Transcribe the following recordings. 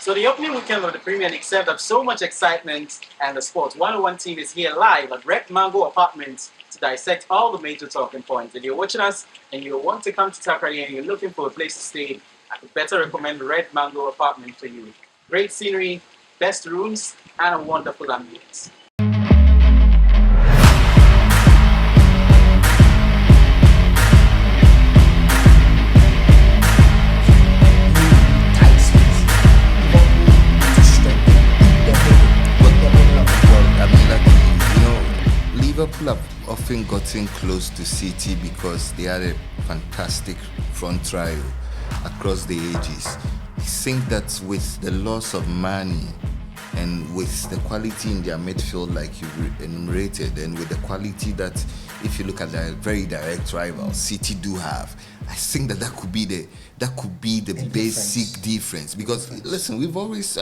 So the opening weekend of the Premier League served up so much excitement and the sports 101 team is here live at Red Mango Apartments to dissect all the major talking points. If you're watching us and you want to come to Takrady and you're looking for a place to stay, I could better recommend Red Mango Apartment for you. Great scenery, best rooms, and a wonderful ambience. Liverpool have often gotten close to City because they had a fantastic front trio across the ages. I think that with the loss of Mane and with the quality in their midfield like you enumerated, and with the quality that, if you look at their very direct rivals, City do have, I think that could be the basic difference. Because listen, we've always,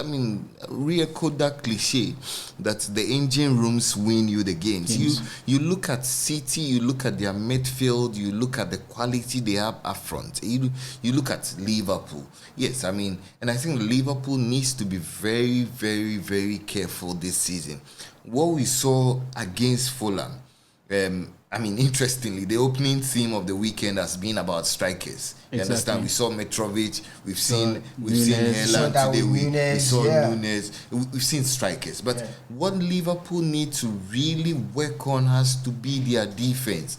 re-echoed that cliche that the engine rooms win you the games. You look at City, you look at their midfield, you look at the quality they have up front. You look at Liverpool. Yes, and I think Liverpool needs to be very, very, very careful this season. What we saw against Fulham, interestingly, the opening theme of the weekend has been about strikers. You understand? We saw Mitrovic, we've seen Haaland today, we saw Nunes, we've seen strikers. But what Liverpool need to really work on has to be their defense.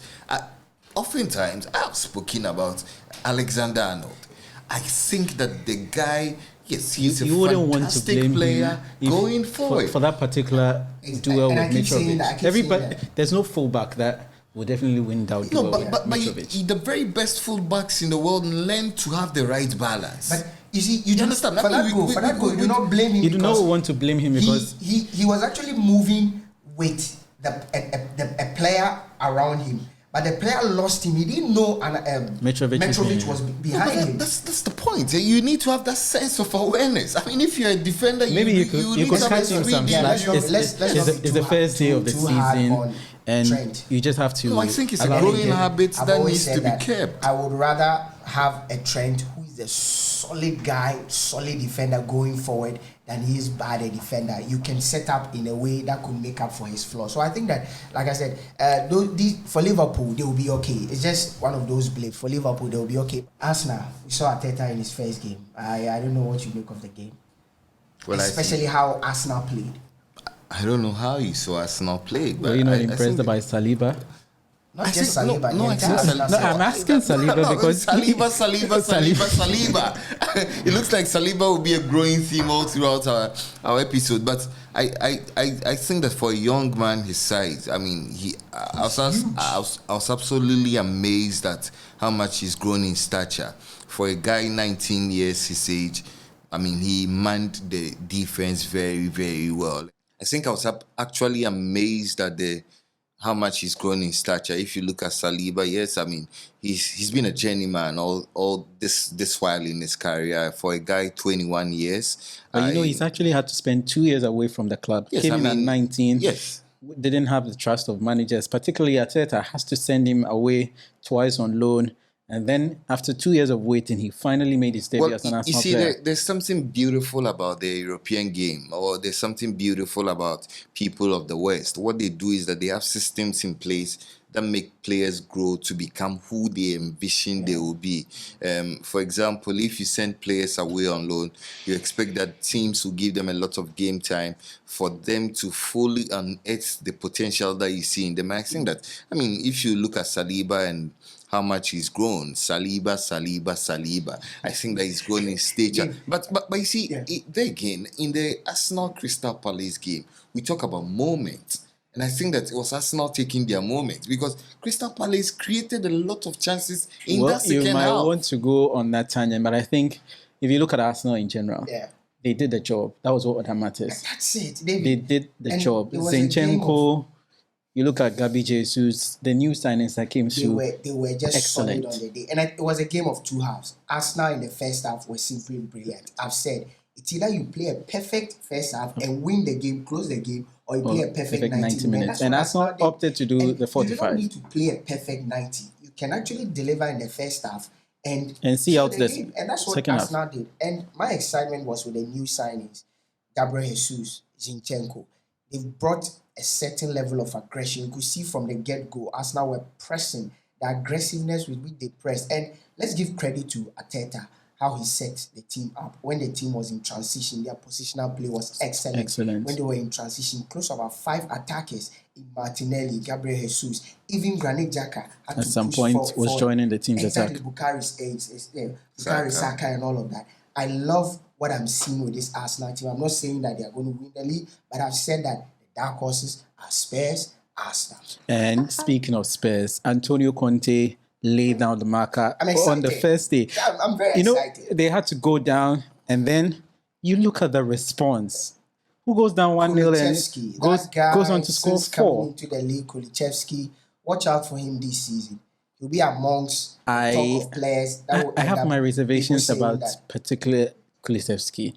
Oftentimes, I've spoken about Alexander-Arnold. I think that the guy, yes, he's a fantastic player going forward. For that particular duel with Mitrovic. There's no fullback that will definitely win that duel with Mitrovic. The very best fullbacks in the world learn to have the right balance. But you see, you understand? For that goal, you do not blame him. You do not want to blame him because he was actually moving with a player around him. But the player lost him. He didn't know Mitrovic was behind him. That's the point. You need to have that sense of awareness. If you're a defender, maybe you could catch him some slack. It's the first day of the season, and you just have to. No, I think it's a growing habit that needs to be kept. I would rather have a Trent who is a solid guy, solid defender going forward than he is bad a defender. You can set up in a way that could make up for his flaws. So I think that, like I said, for Liverpool, they will be okay. It's just one of those blips. For Liverpool, they will be okay. Arsenal, we saw Arteta in his first game. I don't know what you make of the game. Well, especially how Arsenal played. I don't know how you saw Arsenal play. But were you not impressed by Saliba? Not just Saliba. No, I'm asking Saliba because Saliba. It looks like Saliba will be a growing theme all throughout our episode. But I think that for a young man his size, I was absolutely amazed at how much he's grown in stature. For a guy 19 years his age, he manned the defense very, very well. I think I was actually amazed at how much he's grown in stature. If you look at Saliba, yes, he's been a journeyman all this while in his career. For a guy 21 years. But he's actually had to spend 2 years away from the club. Yes, Came in at 19. Yes. Didn't have the trust of managers, particularly Arteta has to send him away twice on loan. And then after 2 years of waiting, he finally made his debut as an Arsenal player. There's something beautiful about the European game, or there's something beautiful about people of the West. What they do is that they have systems in place that make players grow to become who they envision they will be. For example, if you send players away on loan, you expect that teams will give them a lot of game time for them to fully unearth the potential that you see in them. I think that, if you look at Saliba and how much he's grown, Saliba. I think that he's grown in stature. But you see, there again, in the Arsenal Crystal Palace game, we talk about moments. And I think that it was Arsenal taking their moments because Crystal Palace created a lot of chances in that second half. You might want to go on that tangent, but I think if you look at Arsenal in general, they did the job. That was what matters. That's it. They did the job. Zinchenko, you look at Gabi Jesus, the new signings that came through. They were just excellent. Solid on the day. And it was a game of two halves. Arsenal in the first half was simply brilliant. I've said, it's either you play a perfect first half and win the game, close the game, or you play a perfect 90 minutes. And Arsenal opted to do the 45. You don't need to play a perfect 90. You can actually deliver in the first half and see so out they this did, and that's what second half. Arsenal did. And my excitement was with the new signings, Gabriel Jesus, Zinchenko. They've brought a certain level of aggression. You could see from the get-go, Arsenal were pressing, the aggressiveness with which they pressed. And let's give credit to Arteta, how he set the team up. When the team was in transition, their positional play was excellent. Excellent. When they were in transition, close to about 5 attackers in Martinelli, Gabriel Jesus, even Granit Xhaka had At to some push point was forward. joining the team's Exactly, attack. Bukayo Saka and all of that. I love what I'm seeing with this Arsenal team. I'm not saying that they are going to win the league, but I've said that the dark horses are Spurs, Arsenal. And speaking of Spurs, Antonio Conte laid down the marker I'm on the excited. first day. I'm very excited. They had to go down, and then you look at the response. Who goes down 1-0 Kulichevsky, and goes on to score since coming 4? into the league, Kulichevsky, watch out for him this season. He'll be amongst the top of players. I have my reservations about particular Kulichevsky.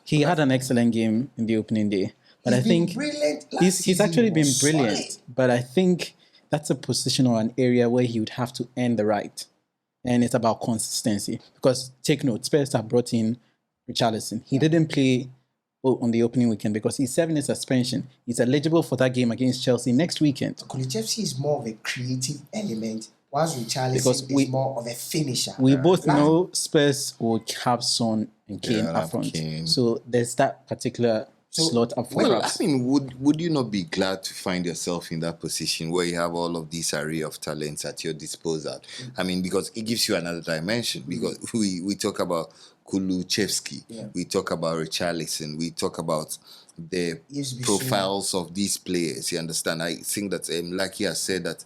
He had an excellent game in the opening day, but I think he's actually been brilliant. Solid. But I think that's a position or an area where he would have to earn the right, and it's about consistency. Because take note, Spurs have brought in Richarlison. He didn't play on the opening weekend because he's serving a suspension. He's eligible for that game against Chelsea next weekend. Kulichevsky is more of a creative element, whilst Richarlison is more of a finisher. We both know Spurs will have Son and Kane up front. So there's that particular slot up front. Well, I mean, would you not be glad to find yourself in that position where you have all of this array of talents at your disposal? I mean, because it gives you another dimension. Because we talk about Kulusevski, we talk about Richarlison, we talk about the profiles of these players. You understand? I think that, like he has said, that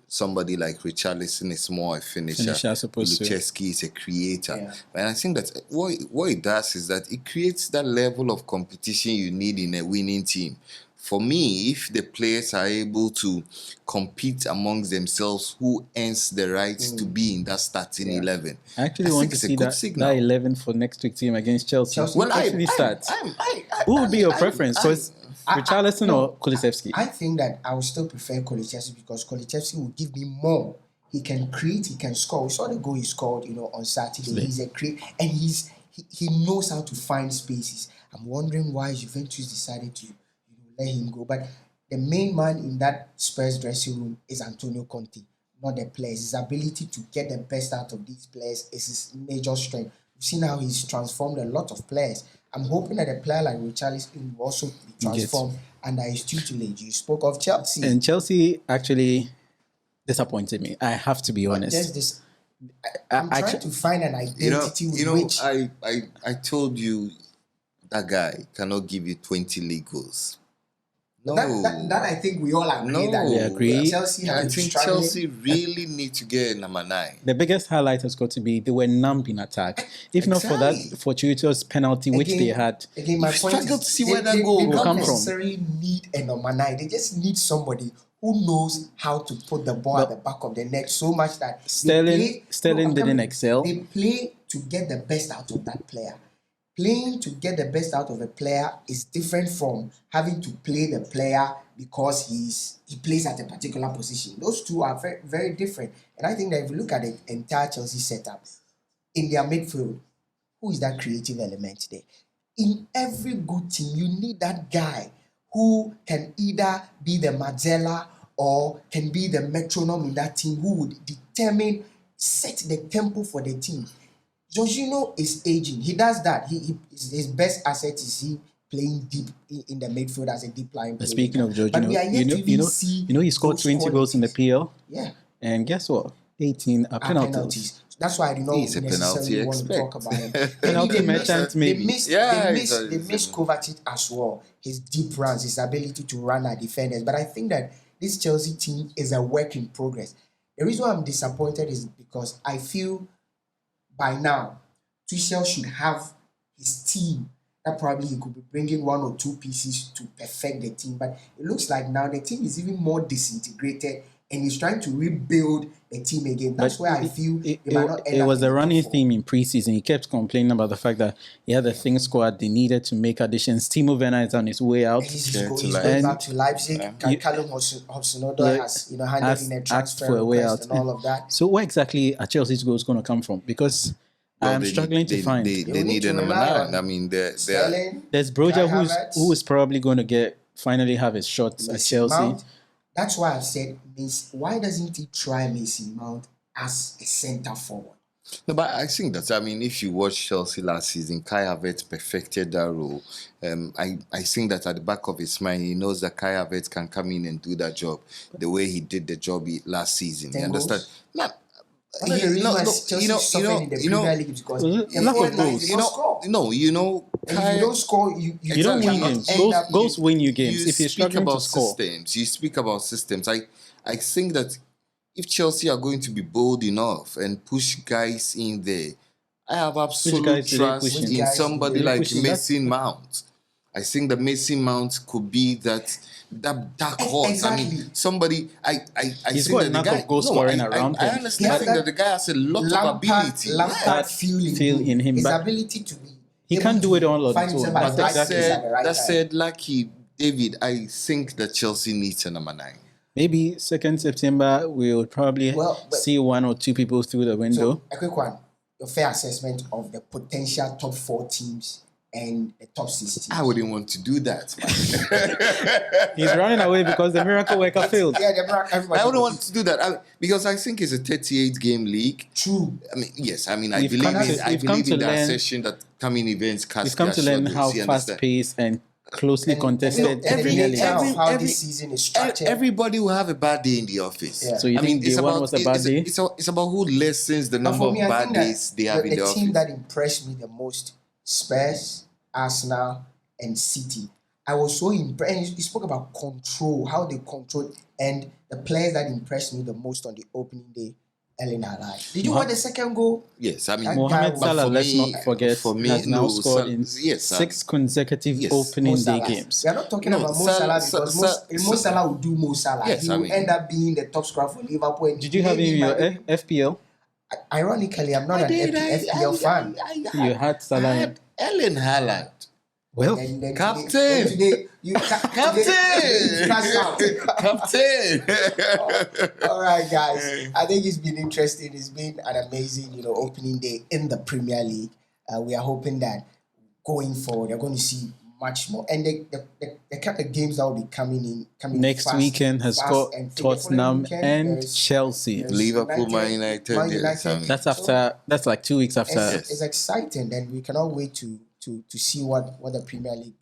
somebody like Richarlison is more a finisher. Kulusevski is a creator. And I think that what it does is that it creates that level of competition you need in a winning team. For me, if the players are able to compete amongst themselves, who earns the right to be in that starting 11? I actually want to see that 11 for next week's team against Chelsea. Well, who would be your preference? Because Richarlison or Kulusevski? I think that I would still prefer Kulusevski because Kulusevski will give me more. He can create, he can score. We saw the goal he scored, on Saturday. He's a creator, and he knows how to find spaces. I'm wondering why Juventus decided to let him go. But the main man in that Spurs dressing room is Antonio Conte, not the players. His ability to get the best out of these players is his major strength. We've seen how he's transformed a lot of players. I'm hoping that a player like Richarlison will also be transformed under his tutelage. You spoke of Chelsea. And Chelsea actually disappointed me. I have to be honest. I'm trying to find an identity which... I told you that guy cannot give you 20 league goals. No, that I think we all agree. We agree. Chelsea really need to get number 9. The biggest highlight has got to be they were numb in attack. If not for that fortuitous penalty which they had, again, my point is, to see where that goal will come from. They don't necessarily need a number 9. They just need somebody who knows how to put the ball at the back of the net so much that Sterling didn't excel. They play to get the best out of that player. Playing to get the best out of a player is different from having to play the player because he plays at a particular position. Those two are very, very different. And I think that if you look at the entire Chelsea setup, in their midfield, who is that creative element there? In every good team, you need that guy who can either be the Mazzella or can be the metronome in that team, who would set the tempo for the team. Jorginho is aging. He does that. His best asset is he playing deep in the midfield as a deep line player. Speaking of Jorginho, he scored 20 goals in the PL. Yeah. And guess what? 18 are penalties. That's why I do not necessarily want to talk about him. Penalty merchant, maybe. They missed Kovacic as well. His deep runs, his ability to run at defenders. But I think that this Chelsea team is a work in progress. The reason why I'm disappointed is because I feel by now, Tuchel should have his team that probably he could be bringing 1 or 2 pieces to perfect the team. But it looks like now the team is even more disintegrated and he's trying to rebuild a team again. That's where I feel they might not end it up was in a the running top four. theme in preseason. He kept complaining about the fact that he had a thin squad. They needed to make additions. Timo Werner is on his way out. He's Yeah, going Leipzig. back to Leipzig. Callum Hudson-Odoi has handed in a Asked transfer for a way request out. and all of that. So where exactly are Chelsea's goals going to come from? Because Well, I'm struggling to find. They will need need a to number rely 9. on I mean, they're Sterling, There's Broja Kai Havertz, who is probably going to finally have his shots at Mason Chelsea. Mount. That's why I've said, why doesn't he try Mason Mount as a centre forward? No, but I think that, I mean, if you watch Chelsea last season, Kai Havertz perfected that role. I think that at the back of his mind, he knows that Kai Havertz can come in and do that job the way he did the job last season. You understand? Not, One of the reasons why Chelsea suffered in the Premier League is because a lack of goals. they don't score. And if you don't score, you don't win cannot games. end up Goals in- win you games. If you're speak struggling about to score, systems, you speak about systems. I think that if Chelsea are going to be bold enough and push guys in there, I have absolute guys do they trust push in in? somebody They're like pushing. Mason Mount. I think that Mason Mount could be that dark horse. Exactly. I mean, somebody. I He's think got that a the knack guy. of goal scoring around I him. honestly Yeah, think that that the guy has a lot of Lampard ability. That feel in him, his but ability to be. he able can't do to it all on find his own. himself at But the right exactly. place at the right That time. said, lucky David, I think that Chelsea needs a number 9. maybe 2nd September we will probably Well, but- see 1 or 2 people through the window. So, a quick one. Your fair assessment of the potential top 4 teams and the top 6 teams. I wouldn't want to do that, man. He's running away because the miracle worker failed. Yeah, everybody. I wouldn't want to do that because I think it's a 38 game league. True. I mean, yes, I mean, I We've believe come to- in, I we've come believe to in the learn- assertion that coming events cast We've come their to learn shadows, how you understand? fast-paced and closely contested And the the Premier League nature is. of how this season is structured. Everybody will have a bad day in the office. Yeah. So you think day one was a bad day? It's about who lessens the But number for of me, I bad think that days they have in the the team office. that impressed me the most, Spurs, Arsenal, and City. I was so impressed. And you spoke about control, how they control, and the players that impressed me the most on the opening day, Erling Haaland. Did you watch the second goal? Yes, I mean, That Mohamed guy was- Salah, for let's me- not forget, for me, has now no, scored Salah- in yes, 6 consecutive yes. opening Mo day Salah. games. We are not talking No, about Mo Salah- Salah because Sa- Mo Salah will do Mo Salah. Yes, He I will mean- end up being the top scorer for Liverpool. And Did you have him in your FPL? Ironically, I'm not an FPL fan. You had Salah. I had Erling Haaland. Well, Then Captain! Today, you Captain! flash out. Captain! All right, guys. I think it's been interesting. It's been an amazing, opening day in the Premier League. We are hoping that going forward, you're going to see much more. And the kind of games that will be coming next fast, weekend has fast got and thick. Tottenham Following weekend, and there's- Chelsea. there's Liverpool, Man United, yes, I mean- That's like 2 weeks after. It's exciting, and we cannot wait to see what the Premier League